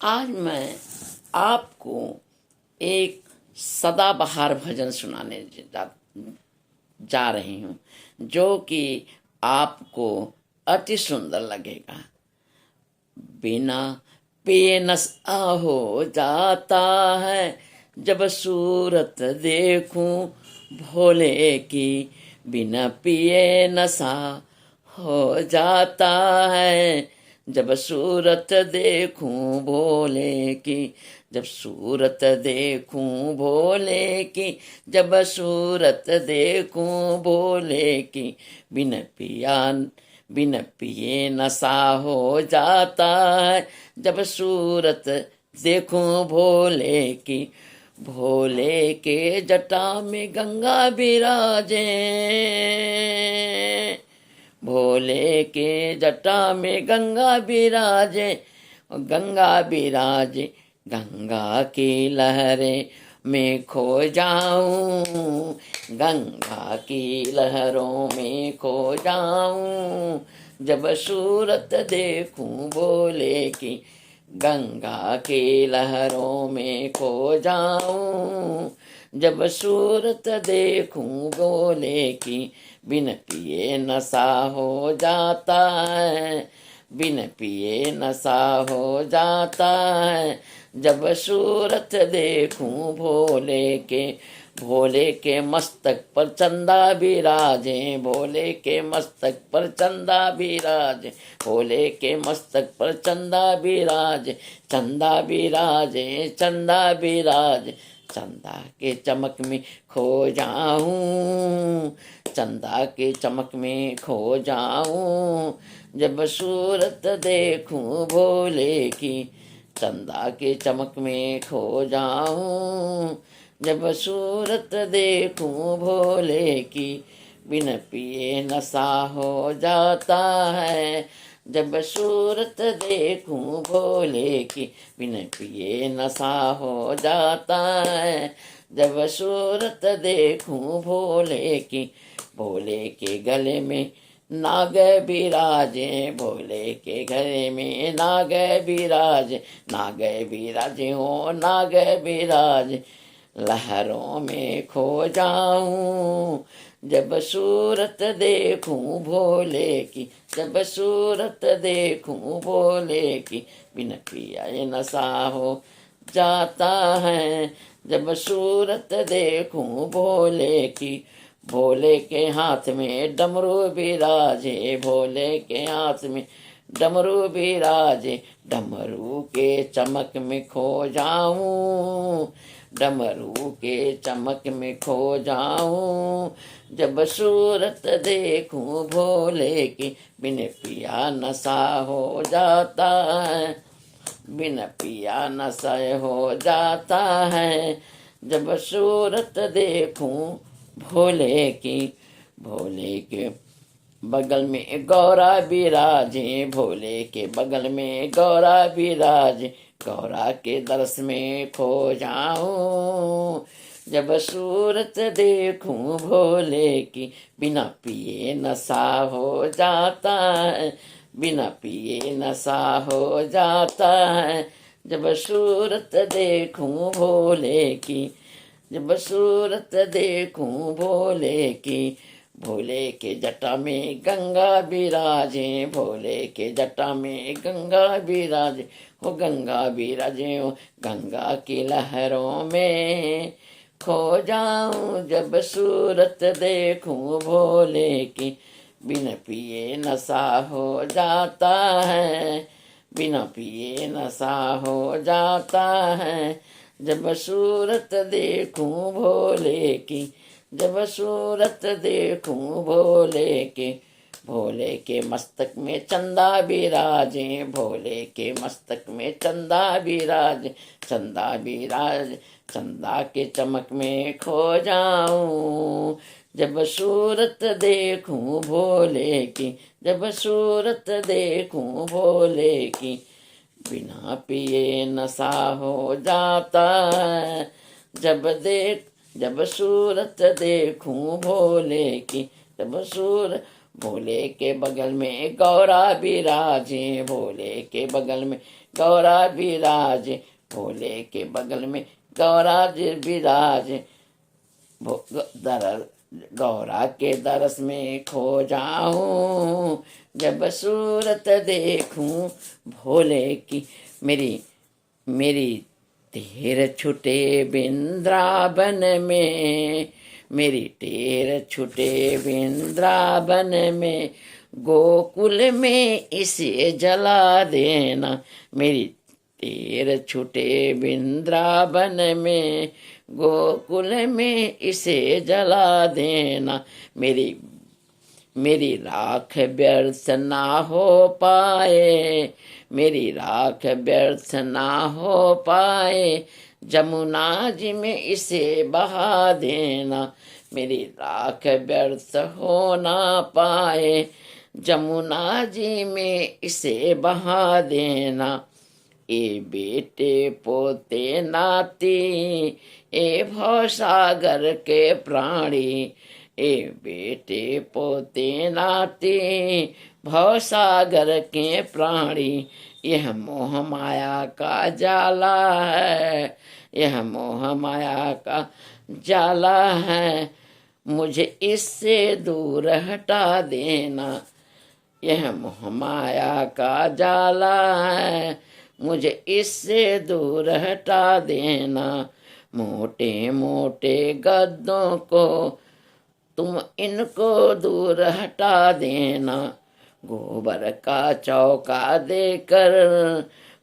आज मैं आपको एक सदाबहार भजन सुनाने जा रही हूँ, जो कि आपको अति सुंदर लगेगा। बिना पिए नशा हो जाता है, जब सूरत देखूं भोले की। बिना पिए नशा हो जाता है, जब सूरत देखूं भोले की। जब सूरत देखूं भोले की, जब सूरत देखूं भोले की। बिन पिए नशा हो जाता है, जब सूरत देखूं भोले की। भोले के जटा में गंगा विराजे, भोले के जटा में गंगा विराजे। गंगा विराजे, गंगा की लहरें में खो जाऊं, गंगा की लहरों में खो जाऊं। जब सूरत देखूं भोले की, गंगा की लहरों में खो जाऊं। जब सूरत देखूं भोले की। बिन पिए नशा हो जाता है, बिन पिए नशा हो जाता है। जब सूरत देखूं भोले के। भोले के मस्तक पर चंदा विराजे, भोले के मस्तक पर चंदा विराजे। भोले के मस्तक पर चंदा विराजे, चंदा विराजे, चंदा विराजे। चंदा के चमक में खो जाऊं, चंदा के चमक में खो जाऊं। जब सूरत देखूं भोले की, चंदा के चमक में खो जाऊं। जब सूरत देखूं भोले की। बिन पिए नशा हो जाता है, जब सूरत देखूं भोले की। बिन पिए नशा हो जाता है, जब सूरत देखूं भोले की। भोले के गले में नाग विराजे, भोले के गले में नाग विराजे। नाग विराजे हो नाग विराजे, लहरों में खो जाऊं। जब सूरत देखूं भोले की, जब सूरत देखूं भोले की। बिन पिए नशा हो जाता है, जब सूरत देखूं भोले की। भोले के हाथ में डमरू विराजे, भोले के हाथ में डमरू विराजे। डमरू के चमक में खो जाऊं, डमरू के चमक में खो जाऊं। जब सूरत देखूं भोले की। बिन पिया नशा हो जाता है, बिन पिया नशा हो जाता है। जब सूरत देखूं भोले की। भोले के बगल में गौरा विराजे, भोले के बगल में गौरा विराजे। गौरा के दर्श में खो जाऊं, जब सूरत देखूं भोले की। बिना पिए नशा हो जाता है, बिना पिए नशा हो जाता है। जब सूरत देखूं भोले की, जब सूरत देखूं भोले की। भोले के जटा में गंगा विराजे, भोले के जटा में गंगा विराजे। हो गंगा विराजे, हो गंगा की लहरों में खो जाऊं। जब सूरत देखूं भोले की। बिन पिए नशा हो जाता है, बिना पिए नशा हो जाता है। जब सूरत देखूं भोले की, जब सूरत देखूं भोले के। भोले के मस्तक में चंदा विराजे, भोले के मस्तक में चंदा विराजे। चंदा विराज, चंदा के चमक में खो जाऊं। जब सूरत देखूं भोले की, जब सूरत देखूं भोले की। बिना पिए नशा हो जाता है, जब सूरत देखूं भोले की। जब भोले के बगल में गौरा विराजे, भोले के बगल में गौरा विराजे, भोले के बगल में गौरा जी विराजे। गौरा के दरस में खो जाऊं, जब सूरत देखूं भोले की। मेरी मेरी तेर छुटे वृंदावन में, मेरी टेर छुटे वृंदावन में, गोकुल में इसे जला देना। मेरी टेर छुटे वृंदावन में, गोकुल में इसे जला देना। मेरी राख व्यर्थ ना हो पाए, मेरी राख व्यर्थ ना हो पाए, जमुना जी में इसे बहा देना। मेरी राख व्यर्थ हो ना पाए, जमुना जी में इसे बहा देना। ए बेटे पोते नाती, ए भवसागर के प्राणी, ए बेटे पोते नाती, भवसागर के प्राणी। यह मोह माया का जाला है, यह मोह माया का जाला है, मुझे इससे दूर हटा देना। यह मोह माया का जाला है, मुझे इससे दूर हटा देना। मोटे मोटे गद्दों को तुम इनको दूर हटा देना। गोबर का चौका देकर,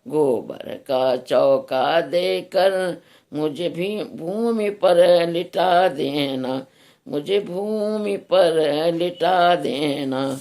गोबर का चौका देकर, मुझे भी भूमि पर लिटा देना, मुझे भूमि पर लिटा देना।